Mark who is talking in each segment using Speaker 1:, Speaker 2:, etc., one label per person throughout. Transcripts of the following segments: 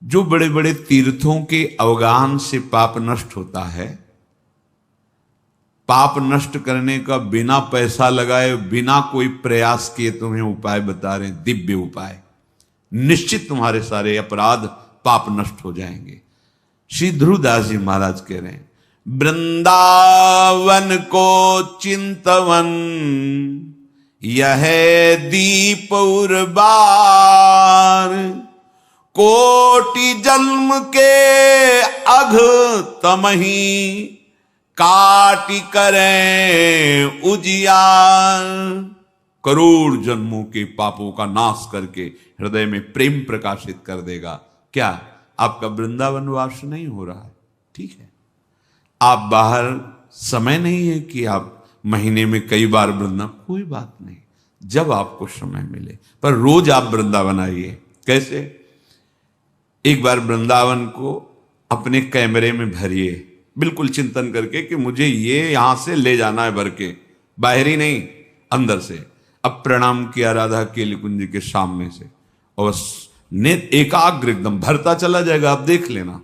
Speaker 1: जो बड़े बड़े तीर्थों के अवगाहन से पाप नष्ट होता है, पाप नष्ट करने का बिना पैसा लगाए, बिना कोई प्रयास किए तुम्हें उपाय बता रहे हैं, दिव्य उपाय। निश्चित तुम्हारे सारे अपराध पाप नष्ट हो जाएंगे। श्री ध्रुवदास जी महाराज कह रहे हैं, वृंदावन को चिंतवन यह दीप उर्बार, कोटि जन्म के अघ तमही काटि करें उजियार। करोड़ जन्मों के पापों का नाश करके हृदय में प्रेम प्रकाशित कर देगा। क्या आपका वृंदावन वास नहीं हो रहा है? ठीक है, आप बाहर समय नहीं है कि आप महीने में कई बार वृंदावन, कोई बात नहीं, जब आपको समय मिले, पर रोज आप वृंदावन आइए। कैसे? एक बार वृंदावन को अपने कैमरे में भरिए, बिल्कुल चिंतन करके कि मुझे ये यहां से ले जाना है भर के, बाहरी नहीं, अंदर से। अब प्रणाम किया राधा केली कुंज के सामने से, और एकाग्र एकदम भरता चला जाएगा, आप देख लेना।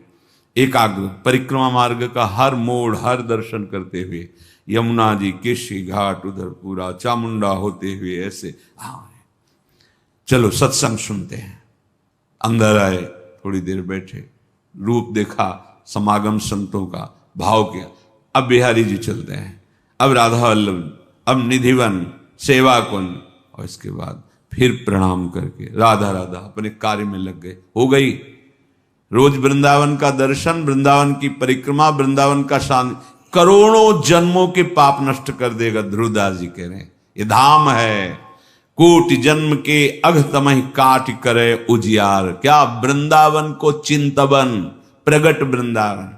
Speaker 1: एकाग्र परिक्रमा मार्ग का हर मोड़, हर दर्शन करते हुए, यमुना जी, केशी घाट, उधर पूरा चामुंडा होते हुए ऐसे। हाँ, चलो सत्संग सुनते हैं। अंदर आए, थोड़ी देर बैठे, रूप देखा, समागम संतों का, भाव किया। अब बिहारी जी चलते हैं, अब राधा वल्लभ, अब निधिवन, सेवा कुंज, और इसके बाद फिर प्रणाम करके राधा राधा अपने कार्य में लग गए। हो गई रोज वृंदावन का दर्शन, वृंदावन की परिक्रमा, वृंदावन का शांति, करोड़ों जन्मों के पाप नष्ट कर देगा। ध्रुवदास जी कह रहे हैं, ये धाम है, कोटि जन्म के अघ तमहि काट करे उजियार। क्या? वृंदावन को चिंतवन, प्रगट वृंदावन।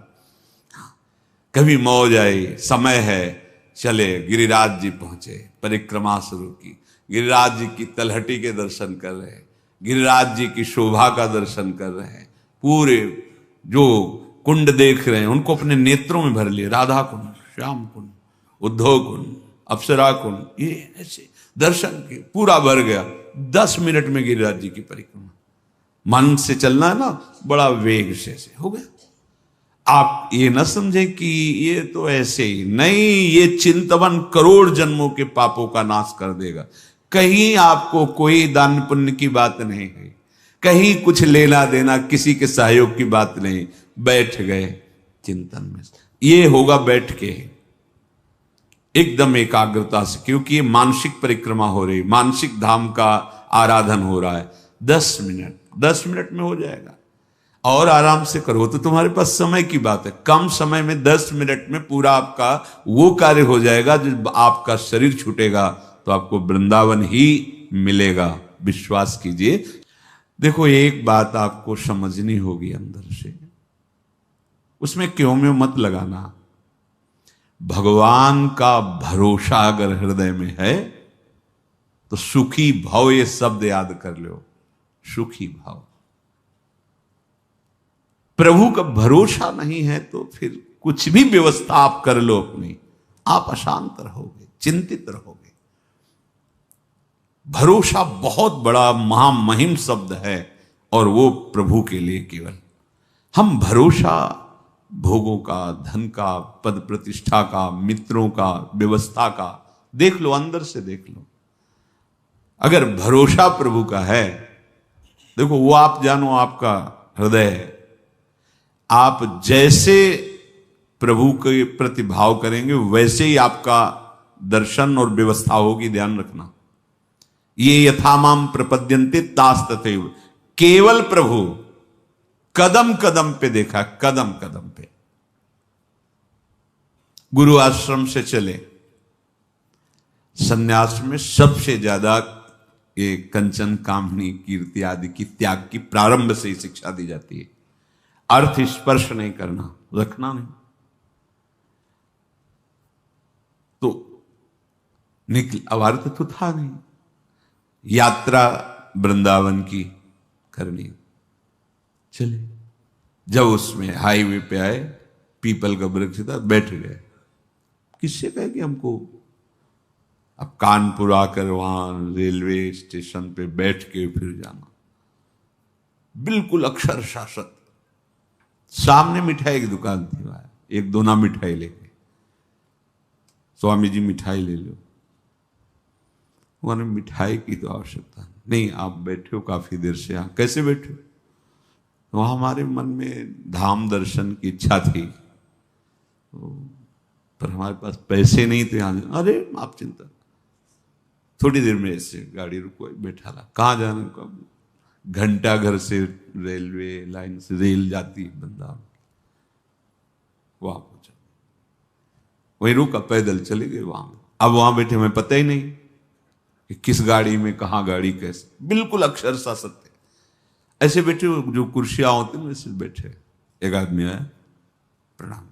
Speaker 1: कभी मौज आई, समय है, चले गिरिराज जी पहुंचे, परिक्रमा शुरू की, गिरिराज जी की तलहटी के दर्शन कर रहे हैं, गिरिराज जी की शोभा का दर्शन कर रहे हैं, पूरे जो कुंड देख रहे हैं उनको अपने नेत्रों में भर लिए, राधा कुंड, श्याम कुंड, उद्धव कुंड, अप्सरा कुंड, ये ऐसे दर्शन के पूरा भर गया। 10 मिनट में गिरिराज जी की परिक्रमा। मन से चलना है ना, बड़ा वेग से हो गया। आप ये न समझे कि ये तो ऐसे ही नहीं, ये चिंतवन करोड़ जन्मों के पापों का नाश कर देगा। कहीं आपको कोई दान पुण्य की बात नहीं है, कहीं कुछ लेना देना, किसी के सहयोग की बात नहीं, बैठ गए चिंतन में। ये होगा बैठ के एकदम एकाग्रता से, क्योंकि ये मानसिक परिक्रमा हो रही, मानसिक धाम का आराधन हो रहा है। 10 मिनट में हो जाएगा। और आराम से करो तो तुम्हारे पास समय की बात है, कम समय में 10 मिनट में पूरा आपका वो कार्य हो जाएगा। जब आपका शरीर छूटेगा तो आपको वृंदावन ही मिलेगा, विश्वास कीजिए। देखो, एक बात आपको समझनी होगी अंदर से, उसमें क्यों में मत लगाना। भगवान का भरोसा अगर हृदय में है तो सुखी भाव, ये शब्द याद कर लो, सुखी भाव। प्रभु का भरोसा नहीं है तो फिर कुछ भी व्यवस्था आप कर लो अपनी, आप अशांत रहोगे, चिंतित रहोगे। भरोसा बहुत बड़ा महामहिम शब्द है, और वो प्रभु के लिए केवल। हम भरोसा भोगों का, धन का, पद प्रतिष्ठा का, मित्रों का, व्यवस्था का, देख लो, अंदर से देख लो। अगर भरोसा प्रभु का है, देखो वो आप जानो, आपका हृदय है, आप जैसे प्रभु के प्रति भाव करेंगे वैसे ही आपका दर्शन और व्यवस्था होगी। ध्यान रखना, ये यथामाम प्रपद्यन्ते तास तथैव। केवल प्रभु कदम कदम पे देखा, कदम कदम पे। गुरु आश्रम से चले, सन्यास में सबसे ज्यादा ये कंचन, कामनी, कीर्ति आदि की त्याग की प्रारंभ से ही शिक्षा दी जाती है। अर्थ स्पर्श नहीं करना, रखना नहीं। तो निकल, अब अर्थ तो था नहीं, यात्रा वृंदावन की करनी। चले, जब उसमें हाईवे पे आए, पीपल का वृक्ष था, बैठ गए। किससे कहे कि हमको अब कानपुर आकर वहां रेलवे स्टेशन पे बैठ के फिर जाना। बिल्कुल अक्षरशः सत्य। सामने मिठाई की दुकान थी, वहां एक दोना मिठाई लेके, स्वामी जी मिठाई ले लो। उन्होंने मिठाई की तो आवश्यकता नहीं, आप बैठे हो काफी देर से यहाँ, कैसे बैठे हो? वहां हमारे मन में धाम दर्शन की इच्छा थी, पर हमारे पास पैसे नहीं थे यहाँ। अरे आप चिंता, थोड़ी देर में ऐसे गाड़ी रुको, बैठा रहा। कहाँ जाना? कब? घंटा घर से रेलवे लाइन से रेल जाती है वृंदावन, वहां पहुंचा, वहीं रुका, पैदल चले गए वहां। अब वहां बैठे, हमें पता ही नहीं कि किस गाड़ी में, कहाँ गाड़ी, कैसे, बिल्कुल अक्षरशः सत्य। ऐसे बैठे जो कुर्सियां होती हैं वैसे बैठे। एक आदमी आया, प्रणाम,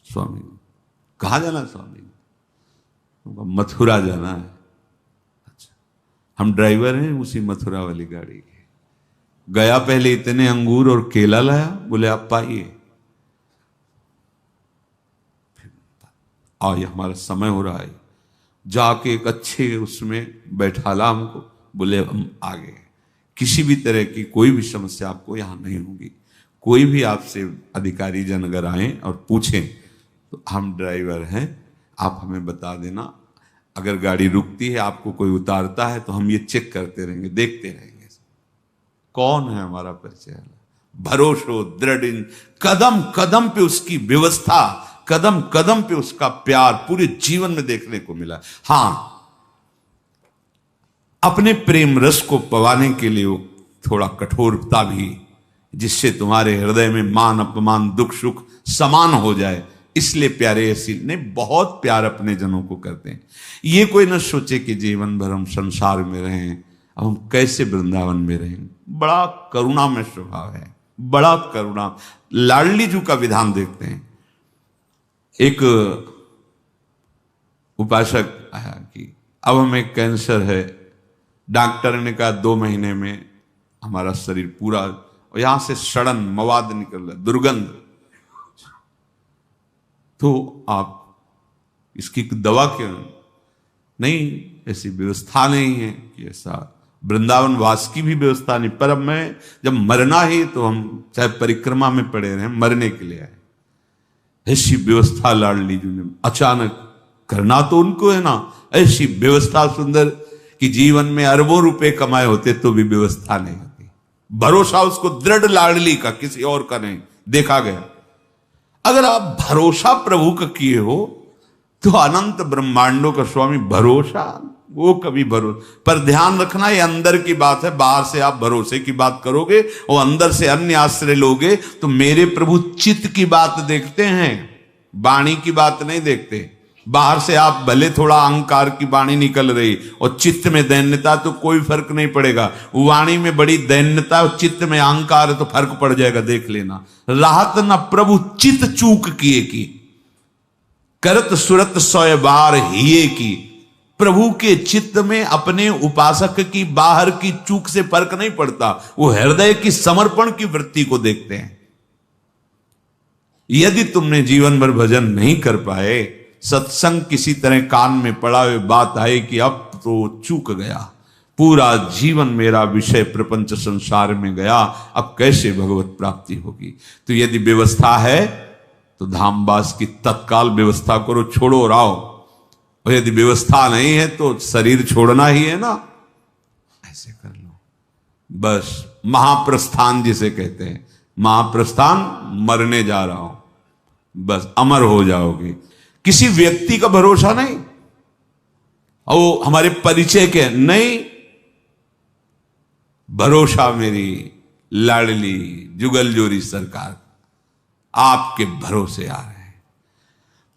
Speaker 1: स्वामी कहाँ जाना है? स्वामी मथुरा जाना है। अच्छा, हम ड्राइवर हैं उसी मथुरा वाली गाड़ी के। गया, पहले इतने अंगूर और केला लाया, बोले आप पाइए, और ये हमारा समय हो रहा है। जाके एक अच्छे उसमें बैठाला हमको, बोले हम आ गए। किसी भी तरह की कोई भी समस्या आपको यहां नहीं होगी। कोई भी आपसे अधिकारी जन अगर आए और पूछें तो हम ड्राइवर हैं, आप हमें बता देना। अगर गाड़ी रुकती है, आपको कोई उतारता है, तो हम ये चेक करते रहेंगे, देखते रहेंगे कौन है हमारा परिचय। भरोसो दृढ़, कदम कदम पे उसकी व्यवस्था, कदम कदम पे उसका प्यार पूरे जीवन में देखने को मिला। हां, अपने प्रेम रस को पवाने के लिए वो थोड़ा कठोरता भी, जिससे तुम्हारे हृदय में मान अपमान दुख सुख समान हो जाए, इसलिए प्यारे ऐसी ने बहुत प्यार अपने जनों को करते हैं। ये कोई न सोचे कि जीवन भर हम संसार में रहें, अब हम कैसे वृंदावन में रहें। बड़ा करुणा में स्वभाव है, बड़ा करुणा। लाडली जी का विधान देखते हैं। एक उपासक आया कि अब हमें कैंसर है, डॉक्टर ने कहा 2 महीने में हमारा शरीर पूरा, और यहां से सड़न मवाद निकल रहा, दुर्गंध, तो आप इसकी दवा क्यों नहीं? ऐसी व्यवस्था नहीं है कि ऐसा वृंदावन वास की भी व्यवस्था नहीं। पर अब मैं जब मरना ही, तो हम चाहे परिक्रमा में पड़े रहे, मरने के लिए आए। ऐसी व्यवस्था लाडली जी ने अचानक, करना तो उनको है ना, ऐसी व्यवस्था सुंदर कि जीवन में अरबों रुपए कमाए होते तो भी व्यवस्था नहीं होती। भरोसा उसको दृढ़ लाडली का, किसी और का नहीं देखा गया। अगर आप भरोसा प्रभु का किए हो, तो अनंत ब्रह्मांडों का स्वामी भरोसा, वो कभी भरोसा। पर ध्यान रखना, ये अंदर की बात है। बाहर से आप भरोसे की बात करोगे और अंदर से अन्य आश्रय लोगे, तो मेरे प्रभु चित्त की बात देखते हैं, वाणी की बात नहीं देखते। बाहर से आप भले थोड़ा अहंकार की वाणी निकल रही और चित्त में दैन्यता, तो कोई फर्क नहीं पड़ेगा। वाणी में बड़ी दैन्यता और चित्त में अहंकार है तो फर्क पड़ जाएगा, देख लेना। राहत न प्रभु चित्त चूक किए की, करत सुरत 100 बार हिये की। प्रभु के चित्त में अपने उपासक की बाहर की चूक से फर्क नहीं पड़ता, वो हृदय की समर्पण की वृत्ति को देखते हैं। यदि तुमने जीवन भर भजन नहीं कर पाए, सत्संग किसी तरह कान में पड़ा हुए बात आए कि अब तो चूक गया, पूरा जीवन मेरा विषय प्रपंच संसार में गया, अब कैसे भगवत प्राप्ति होगी। तो यदि व्यवस्था है तो धामवास की तत्काल व्यवस्था करो, छोड़ो और आओ। और यदि व्यवस्था नहीं है तो शरीर छोड़ना ही है ना, ऐसे कर लो बस। महाप्रस्थान जिसे कहते हैं, महाप्रस्थान, मरने जा रहा हूं, बस अमर हो जाओगे। किसी व्यक्ति का भरोसा नहीं, और हमारे परिचय के नहीं, भरोसा मेरी लाडली जुगल जोरी सरकार, आपके भरोसे आ रहे हैं।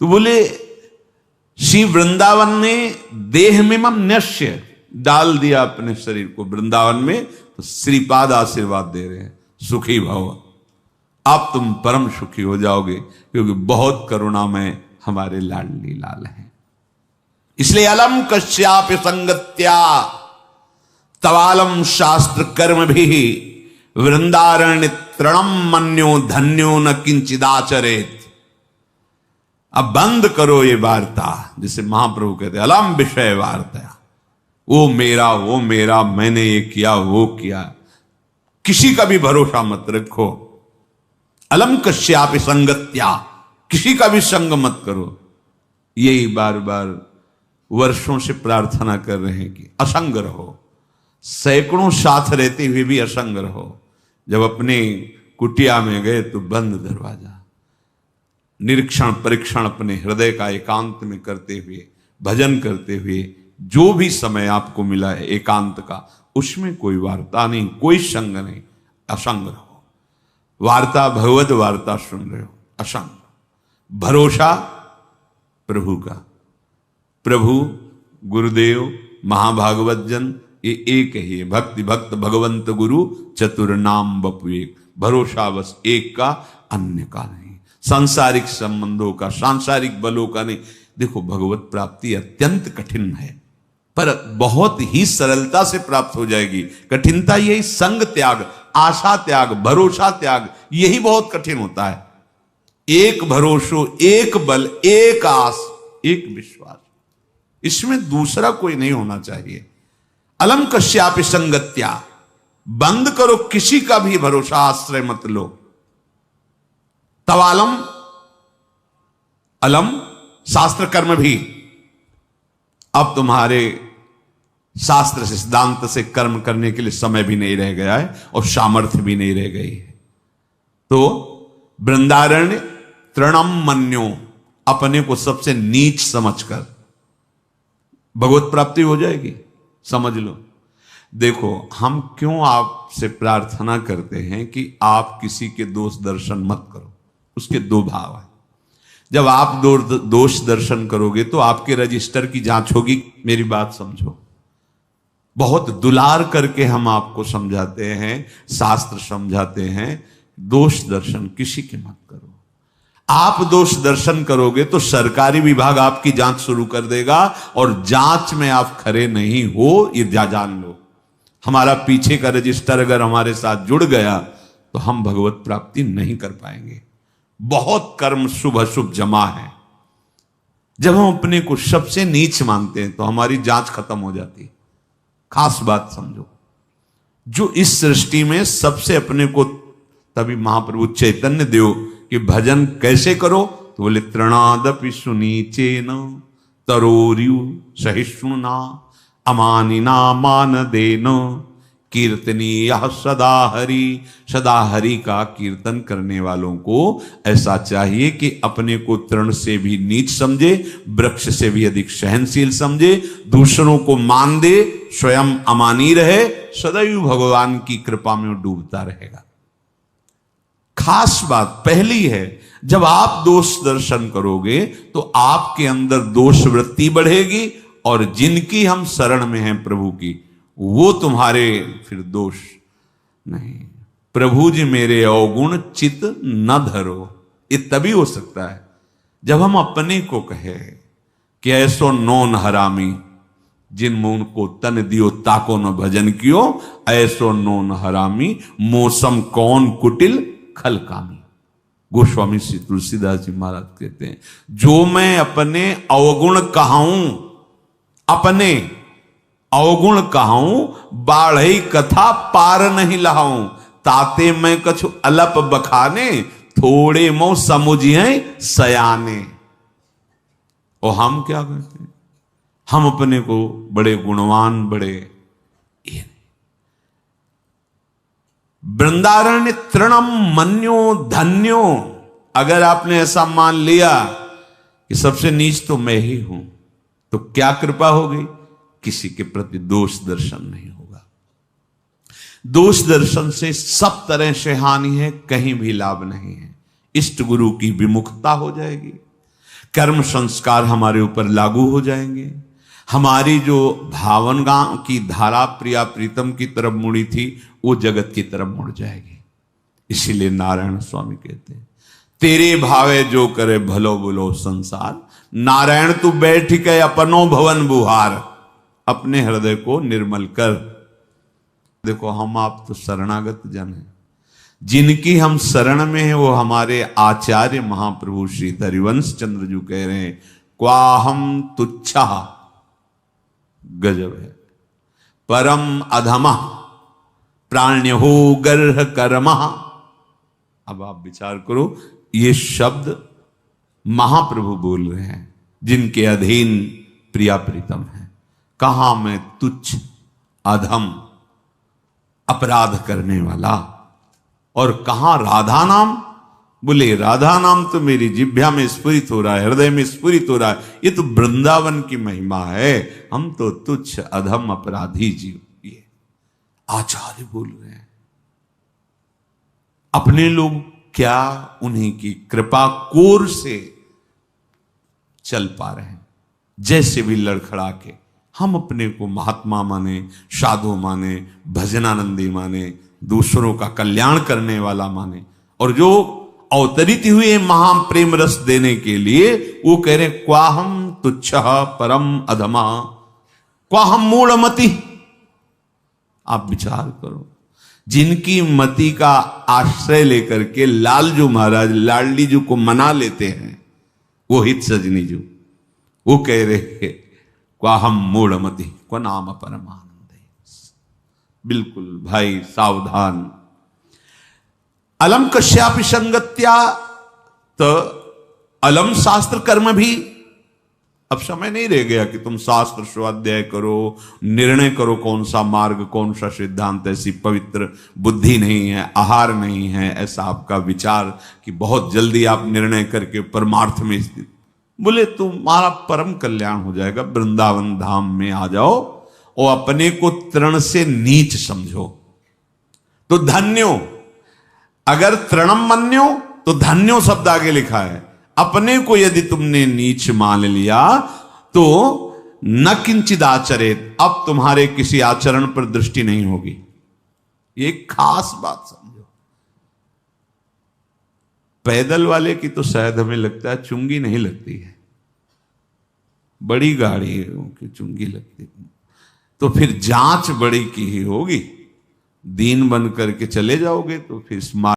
Speaker 1: तो बोले श्री वृंदावन ने देह में मम न्यस्य, डाल दिया अपने शरीर को वृंदावन में, तो श्रीपाद आशीर्वाद दे रहे हैं, सुखी भव, आप तुम परम सुखी हो जाओगे, क्योंकि बहुत करुणामय हमारे लाडली लाल हैं। इसलिए अलम कश्याप संगत्या तवालम शास्त्र कर्म भी वृंदारण्य तृणम मन्यो धन्यो न किंचिदाचरेत। अब बंद करो ये वार्ता, जिसे महाप्रभु कहते अलम विषय वार्ता, वो मेरा, मैंने ये किया वो किया। किसी का भी भरोसा मत रखो। अलम कश्यापि संगत्या, किसी का भी संग मत करो। यही बार बार वर्षों से प्रार्थना कर रहे हैं कि असंग रहो। सैकड़ों साथ रहते हुए भी असंग रहो। जब अपने कुटिया में गए तो बंद दरवाजा, निरीक्षण परीक्षण अपने हृदय का एकांत में करते हुए, भजन करते हुए, जो भी समय आपको मिला है एकांत का, उसमें कोई वार्ता नहीं, कोई संग नहीं, असंग रहो। वार्ता भगवत वार्ता सुन रहे हो, असंग। भरोसा प्रभु का, प्रभु गुरुदेव महाभागवत जन ये एक ही है। भक्ति भक्त भगवंत गुरु चतुर नाम बपु एक। भरोसा बस एक का, अन्य का नहीं। सांसारिक संबंधों का, सांसारिक बलों का नहीं। देखो भगवत प्राप्ति अत्यंत कठिन है, पर बहुत ही सरलता से प्राप्त हो जाएगी। कठिनता यही संग त्याग, आशा त्याग, भरोसा त्याग, यही बहुत कठिन होता है। एक भरोसो, एक बल, एक आस, एक विश्वास, इसमें दूसरा कोई नहीं होना चाहिए। अलम कश्यापि संगत्या, बंद करो, किसी का भी भरोसा आश्रय मत लो। तवालम, अलम शास्त्र कर्म भी। अब तुम्हारे शास्त्र से, सिद्धांत से कर्म करने के लिए समय भी नहीं रह गया है और सामर्थ्य भी नहीं रह गई है। तो वृंदारण्य तृणम मन्यो, अपने को सबसे नीच समझकर भगवत प्राप्ति हो जाएगी, समझ लो। देखो हम क्यों आपसे प्रार्थना करते हैं कि आप किसी के दोष दर्शन मत करो। उसके दो भाव है। जब आप दोष दर्शन करोगे तो आपके रजिस्टर की जांच होगी। मेरी बात समझो, बहुत दुलार करके हम आपको समझाते हैं, शास्त्र समझाते हैं, दोष दर्शन किसी के मत करो। आप दोष दर्शन करोगे तो सरकारी विभाग आपकी जांच शुरू कर देगा, और जांच में आप खरे नहीं हो ये जान लो। हमारा पीछे का रजिस्टर अगर हमारे साथ जुड़ गया तो हम भगवत प्राप्ति नहीं कर पाएंगे। बहुत कर्म शुभ अशुभ जमा है। जब हम अपने को सबसे नीच मानते हैं तो हमारी जांच खत्म हो जाती है। खास बात समझो, जो इस सृष्टि में सबसे अपने को, तभी महाप्रभु चैतन्य देव कि भजन कैसे करो, तो बोले तृणादपि सुनीचेन तरोर्यु सहिष्णुना अमानिना मान देन कीर्तनीय सदा हरि। सदा हरि का कीर्तन करने वालों को ऐसा चाहिए कि अपने को तृण से भी नीच समझे, वृक्ष से भी अधिक सहनशील समझे, दूसरों को मान दे, स्वयं अमानी रहे, सदैव भगवान की कृपा में डूबता रहेगा। खास बात पहली है, जब आप दोष दर्शन करोगे तो आपके अंदर दोष वृत्ति बढ़ेगी, और जिनकी हम शरण में हैं प्रभु की, वो तुम्हारे फिर दोष नहीं। प्रभु जी मेरे अवगुण चित न धरो, ये तभी हो सकता है जब हम अपने को कहे कि ऐसो नौन हरामी जिन मुन को तन दियो ताको न भजन कियो, ऐसो नौन हरामी मौसम कौन कुटिल खल कामी। गोस्वामी श्री तुलसीदास जी महाराज कहते हैं, जो मैं अपने अवगुण कहाऊं, अपने अवगुण कहाऊं, बाढ़ई कथा पार नहीं लहाऊं, ताते मैं कछु अलप बखाने, थोड़े मो समुझिए सयाने। और हम क्या करते हैं, हम अपने को बड़े गुणवान, बड़े वृंदारण्य तृणम मन्यो धन्यो। अगर आपने ऐसा मान लिया कि सबसे नीच तो मैं ही हूं, तो क्या कृपा होगी, किसी के प्रति दोष दर्शन नहीं होगा। दोष दर्शन से सब तरह से हानि है, कहीं भी लाभ नहीं है। इष्ट गुरु की विमुखता हो जाएगी, कर्म संस्कार हमारे ऊपर लागू हो जाएंगे, हमारी जो भावना की धारा प्रिया प्रीतम की तरफ मुड़ी थी वो जगत की तरफ मुड़ जाएगी। इसीलिए नारायण स्वामी कहते हैं, तेरे भावे जो करे भलो बुलो संसार, नारायण तू बैठ के अपनो भवन बुहार। अपने हृदय को निर्मल कर। देखो हम आप तो शरणागत जन हैं, जिनकी हम शरण में हैं वो हमारे आचार्य महाप्रभु श्री हरिवंश चंद्र जी कह रहे हैं, क्वा हम तुच्छा। गजब है, परम अधमः प्राण्यो गर्ह कर्मः। अब आप विचार करो, ये शब्द महाप्रभु बोल रहे हैं जिनके अधीन प्रिया प्रीतम है। कहां मैं तुच्छ अधम अपराध करने वाला, और कहां राधा नाम। बोले राधा नाम तो मेरी जिह्वा में स्फुरित हो रहा है, हृदय में स्फुरित हो रहा है, ये तो वृंदावन की महिमा है। हम तो तुच्छ अधम अपराधी जीव। ये आचार्य बोल रहे हैं। अपने लोग क्या उन्हीं की कृपा कोर से चल पा रहे हैं, जैसे भी लड़खड़ा के। हम अपने को महात्मा माने, साधु माने, भजनानंदी माने, दूसरों का कल्याण करने वाला माने, और जो अवतरित हुए महाप्रेम रस देने के लिए वो कह रहे क्वाहम तुच्छ परम अधमा क्वाहम मूढ़मति। आप विचार करो, जिनकी मति का आश्रय लेकर के लालजू महाराज लाडली जी को मना लेते हैं, वो हित सजनी जी, वो कह रहे क्वाहम मूढ़मति को नाम परमानंद। बिल्कुल भाई सावधान। अलम कश्यापि संगत्या, तो अलम शास्त्र कर्म भी। अब समय नहीं रह गया कि तुम शास्त्र स्वाध्याय करो, निर्णय करो कौन सा मार्ग, कौन सा सिद्धांत। ऐसी पवित्र बुद्धि नहीं है, आहार नहीं है ऐसा आपका विचार कि बहुत जल्दी आप निर्णय करके परमार्थ में स्थित। बोले तुम्हारा परम कल्याण हो जाएगा, वृंदावन धाम में आ जाओ और अपने को तृण से नीच समझो तो धन्यो। अगर तृणम मन्यो तो धन्यो शब्द आगे लिखा है। अपने को यदि तुमने नीच मान लिया तो न किंचिद आचरेत, अब तुम्हारे किसी आचरण पर दृष्टि नहीं होगी। ये खास बात समझो। पैदल वाले की तो शायद हमें लगता है चुंगी नहीं लगती है, बड़ी गाड़ी की चुंगी लगती है, तो फिर जांच बड़ी की ही होगी। दीन बन करके चले जाओगे तो फिर स्मार्ट